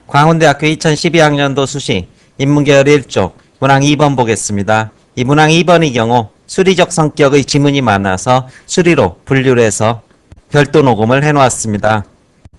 광운대학교 2012학년도 수시 인문계열 1쪽 문항 2번 보겠습니다. 이 문항 2번의 경우 수리적 성격의 지문이 많아서 수리로 분류를 해서 별도 녹음을 해놓았습니다.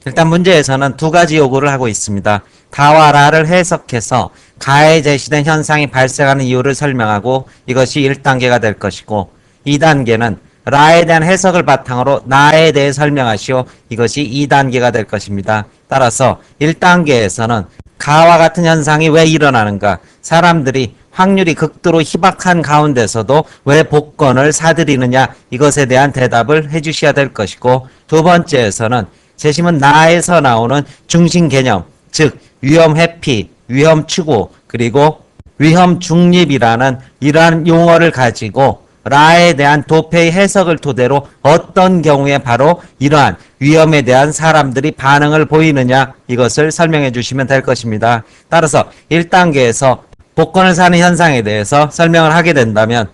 일단 문제에서는 두 가지 요구를 하고 있습니다. 다와 라를 해석해서 가에 제시된 현상이 발생하는 이유를 설명하고 이것이 1단계가 될 것이고, 2단계는 라에 대한 해석을 바탕으로 나에 대해 설명하시오. 이것이 2단계가 될 것입니다. 따라서 1단계에서는 가와 같은 현상이 왜 일어나는가, 사람들이 확률이 극도로 희박한 가운데서도 왜 복권을 사들이느냐, 이것에 대한 대답을 해주셔야 될 것이고, 두 번째에서는 재심은 나에서 나오는 중심 개념, 즉 위험 회피, 위험 추구, 그리고 위험 중립이라는 이러한 용어를 가지고 라에 대한 도표의 해석을 토대로 어떤 경우에 바로 이러한 위험에 대한 사람들이 반응을 보이느냐, 이것을 설명해 주시면 될 것입니다. 따라서 1단계에서 복권을 사는 현상에 대해서 설명을 하게 된다면,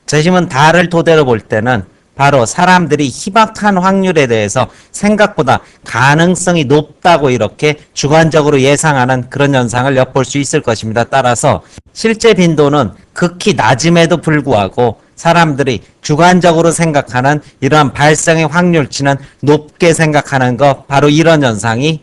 재심은 다를 토대로 볼 때는 바로 사람들이 희박한 확률에 대해서 생각보다 가능성이 높다고 이렇게 주관적으로 예상하는 그런 현상을 엿볼 수 있을 것입니다. 따라서 실제 빈도는 극히 낮음에도 불구하고 사람들이 주관적으로 생각하는 이러한 발생의 확률치는 높게 생각하는 것, 바로 이런 현상이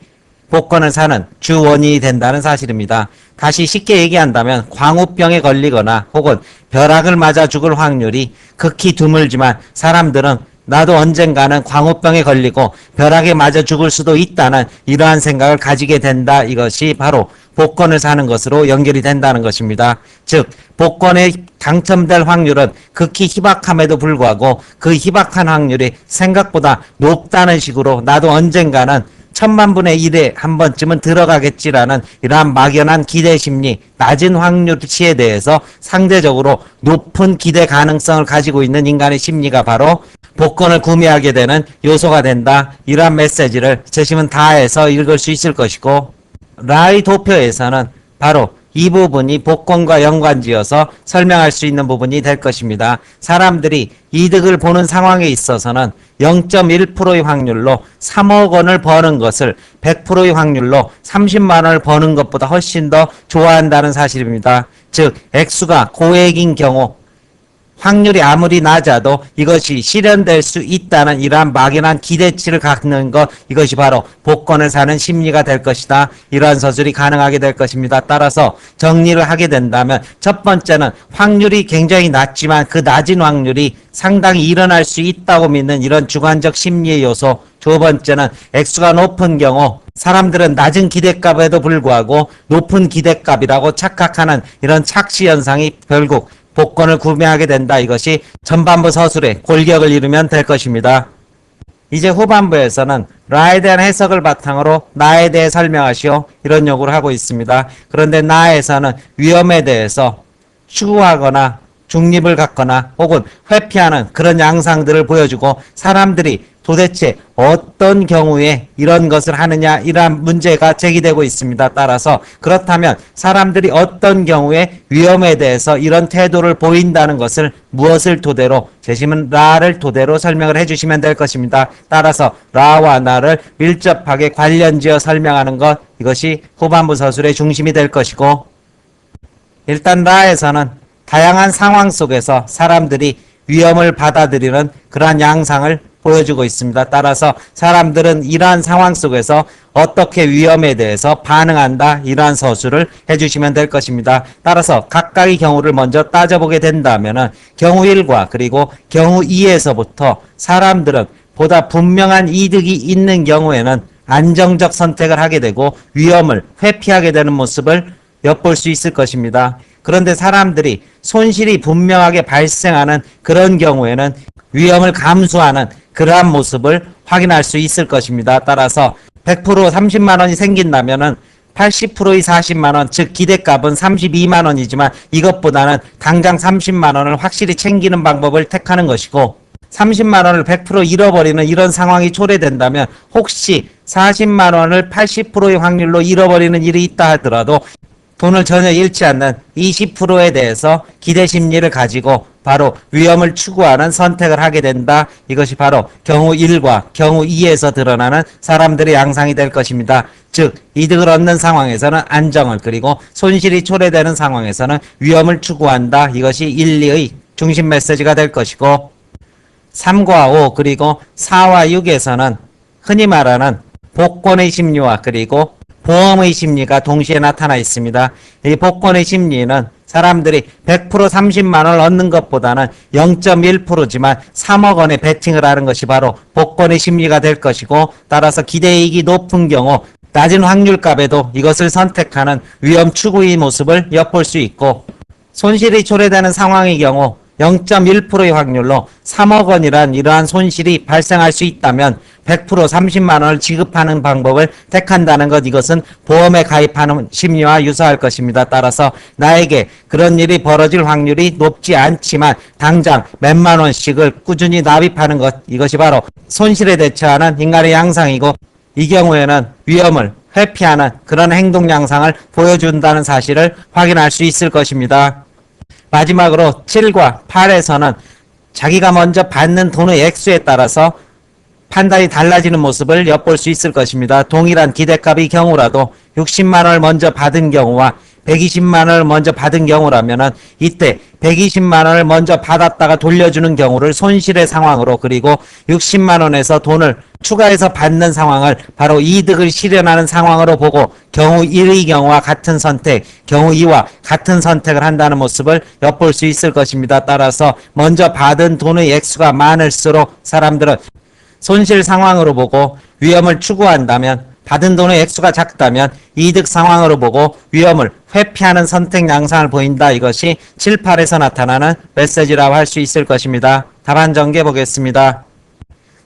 복권을 사는 주 원인이 된다는 사실입니다. 다시 쉽게 얘기한다면 광우병에 걸리거나 혹은 벼락을 맞아 죽을 확률이 극히 드물지만 사람들은 나도 언젠가는 광우병에 걸리고 벼락에 맞아 죽을 수도 있다는 이러한 생각을 가지게 된다. 이것이 바로 복권을 사는 것으로 연결이 된다는 것입니다. 즉 복권에 당첨될 확률은 극히 희박함에도 불구하고 그 희박한 확률이 생각보다 높다는 식으로 나도 언젠가는 1000만분의 1에 한 번쯤은 들어가겠지라는 이러한 막연한 기대심리, 낮은 확률치에 대해서 상대적으로 높은 기대 가능성을 가지고 있는 인간의 심리가 바로 복권을 구매하게 되는 요소가 된다. 이러한 메시지를 재심은 다해서 읽을 수 있을 것이고, 라의 도표에서는 바로 이 부분이 복권과 연관지어서 설명할 수 있는 부분이 될 것입니다. 사람들이 이득을 보는 상황에 있어서는 0.1%의 확률로 3억 원을 버는 것을 100%의 확률로 30만 원을 버는 것보다 훨씬 더 좋아한다는 사실입니다. 즉 액수가 고액인 경우 확률이 아무리 낮아도 이것이 실현될 수 있다는 이러한 막연한 기대치를 갖는 것, 이것이 바로 복권을 사는 심리가 될 것이다. 이러한 서술이 가능하게 될 것입니다. 따라서 정리를 하게 된다면, 첫 번째는 확률이 굉장히 낮지만 그 낮은 확률이 상당히 일어날 수 있다고 믿는 이런 주관적 심리의 요소, 두 번째는 액수가 높은 경우 사람들은 낮은 기대값에도 불구하고 높은 기대값이라고 착각하는 이런 착시 현상이 결국 복권을 구매하게 된다. 이것이 전반부 서술의 골격을 이루면 될 것입니다. 이제 후반부에서는 라에 대한 해석을 바탕으로 나에 대해 설명하시오, 이런 요구를 하고 있습니다. 그런데 나에서는 위험에 대해서 추구하거나 중립을 갖거나 혹은 회피하는 그런 양상들을 보여주고, 사람들이 도대체 어떤 경우에 이런 것을 하느냐, 이러한 문제가 제기되고 있습니다. 따라서 그렇다면 사람들이 어떤 경우에 위험에 대해서 이런 태도를 보인다는 것을 무엇을 토대로, 재심은 라를 토대로 설명을 해주시면 될 것입니다. 따라서 라와 나를 밀접하게 관련지어 설명하는 것, 이것이 후반부 서술의 중심이 될 것이고, 일단 라에서는 다양한 상황 속에서 사람들이 위험을 받아들이는 그러한 양상을 보여주고 있습니다. 따라서 사람들은 이러한 상황 속에서 어떻게 위험에 대해서 반응한다, 이러한 서술을 해주시면 될 것입니다. 따라서 각각의 경우를 먼저 따져보게 된다면 경우 1과 그리고 경우 2에서부터 사람들은 보다 분명한 이득이 있는 경우에는 안정적 선택을 하게 되고 위험을 회피하게 되는 모습을 엿볼 수 있을 것입니다. 그런데 사람들이 손실이 분명하게 발생하는 그런 경우에는 위험을 감수하는 그러한 모습을 확인할 수 있을 것입니다. 따라서 100% 30만 원이 생긴다면은 80%의 40만 원, 즉 기대값은 32만 원이지만 이것보다는 당장 30만 원을 확실히 챙기는 방법을 택하는 것이고, 30만 원을 100% 잃어버리는 이런 상황이 초래된다면 혹시 40만 원을 80%의 확률로 잃어버리는 일이 있다 하더라도 돈을 전혀 잃지 않는 20%에 대해서 기대 심리를 가지고 바로 위험을 추구하는 선택을 하게 된다. 이것이 바로 경우 1과 경우 2에서 드러나는 사람들의 양상이 될 것입니다. 즉 이득을 얻는 상황에서는 안정을, 그리고 손실이 초래되는 상황에서는 위험을 추구한다. 이것이 1, 2의 중심 메시지가 될 것이고, 3과 5 그리고 4와 6에서는 흔히 말하는 복권의 심리와 그리고 보험의 심리가 동시에 나타나 있습니다. 이 복권의 심리는 사람들이 100% 30만 원을 얻는 것보다는 0.1%지만 3억 원에 베팅을 하는 것이 바로 복권의 심리가 될 것이고, 따라서 기대이익이 높은 경우 낮은 확률값에도 이것을 선택하는 위험 추구의 모습을 엿볼 수 있고, 손실이 초래되는 상황의 경우 0.1%의 확률로 3억 원이란 이러한 손실이 발생할 수 있다면 100% 30만 원을 지급하는 방법을 택한다는 것, 이것은 보험에 가입하는 심리와 유사할 것입니다. 따라서 나에게 그런 일이 벌어질 확률이 높지 않지만 당장 몇만 원씩을 꾸준히 납입하는 것, 이것이 바로 손실에 대처하는 인간의 양상이고, 이 경우에는 위험을 회피하는 그런 행동 양상을 보여준다는 사실을 확인할 수 있을 것입니다. 마지막으로 7과 8에서는 자기가 먼저 받는 돈의 액수에 따라서 판단이 달라지는 모습을 엿볼 수 있을 것입니다. 동일한 기대값의 경우라도 60만 원을 먼저 받은 경우와 120만 원을 먼저 받은 경우라면은 이때 120만 원을 먼저 받았다가 돌려주는 경우를 손실의 상황으로, 그리고 60만 원에서 돈을 추가해서 받는 상황을 바로 이득을 실현하는 상황으로 보고 경우 1의 경우와 같은 선택, 경우 2와 같은 선택을 한다는 모습을 엿볼 수 있을 것입니다. 따라서 먼저 받은 돈의 액수가 많을수록 사람들은 손실 상황으로 보고 위험을 추구한다면, 받은 돈의 액수가 작다면 이득 상황으로 보고 위험을 회피하는 선택 양상을 보인다. 이것이 7, 8에서 나타나는 메시지라고 할 수 있을 것입니다. 답안 전개 보겠습니다.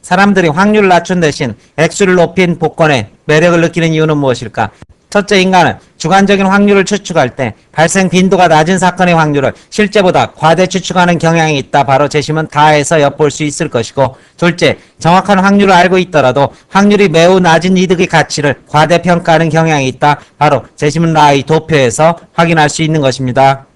사람들이 확률을 낮춘 대신 액수를 높인 복권에 매력을 느끼는 이유는 무엇일까? 첫째, 인간은 주관적인 확률을 추측할 때 발생 빈도가 낮은 사건의 확률을 실제보다 과대 추측하는 경향이 있다. 바로 재심은 다에서 엿볼 수 있을 것이고, 둘째, 정확한 확률을 알고 있더라도 확률이 매우 낮은 이득의 가치를 과대평가하는 경향이 있다. 바로 재심은 라의 도표에서 확인할 수 있는 것입니다.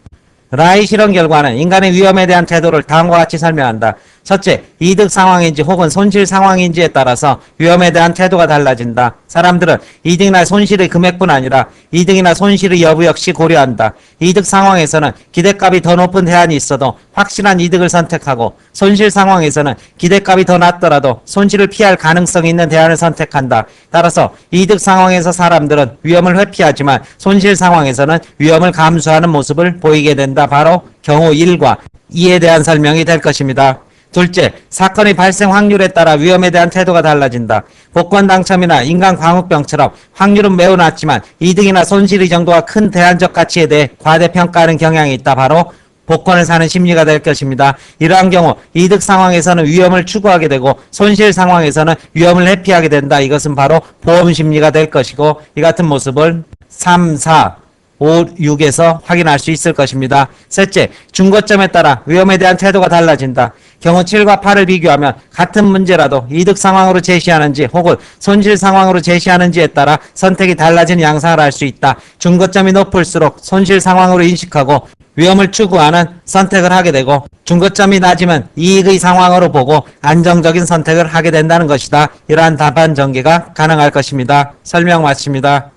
라의 실험 결과는 인간의 위험에 대한 태도를 다음과 같이 설명한다. 첫째, 이득 상황인지 혹은 손실 상황인지에 따라서 위험에 대한 태도가 달라진다. 사람들은 이득이나 손실의 금액뿐 아니라 이득이나 손실의 여부 역시 고려한다. 이득 상황에서는 기대값이 더 높은 대안이 있어도 확실한 이득을 선택하고, 손실 상황에서는 기대값이 더 낮더라도 손실을 피할 가능성이 있는 대안을 선택한다. 따라서 이득 상황에서 사람들은 위험을 회피하지만 손실 상황에서는 위험을 감수하는 모습을 보이게 된다. 바로 경우 1과 2에 대한 설명이 될 것입니다. 둘째, 사건의 발생 확률에 따라 위험에 대한 태도가 달라진다. 복권 당첨이나 인간 광우병처럼 확률은 매우 낮지만 이득이나 손실의 정도가 큰 대안적 가치에 대해 과대평가하는 경향이 있다. 바로 복권을 사는 심리가 될 것입니다. 이러한 경우 이득 상황에서는 위험을 추구하게 되고 손실 상황에서는 위험을 회피하게 된다. 이것은 바로 보험 심리가 될 것이고, 이 같은 모습을 3, 4, 5, 6에서 확인할 수 있을 것입니다. 셋째, 중거점에 따라 위험에 대한 태도가 달라진다. 경우 7과 8을 비교하면 같은 문제라도 이득 상황으로 제시하는지 혹은 손실 상황으로 제시하는지에 따라 선택이 달라진 양상을 알 수 있다. 중거점이 높을수록 손실 상황으로 인식하고 위험을 추구하는 선택을 하게 되고, 중거점이 낮으면 이익의 상황으로 보고 안정적인 선택을 하게 된다는 것이다. 이러한 답안 전개가 가능할 것입니다. 설명 마칩니다.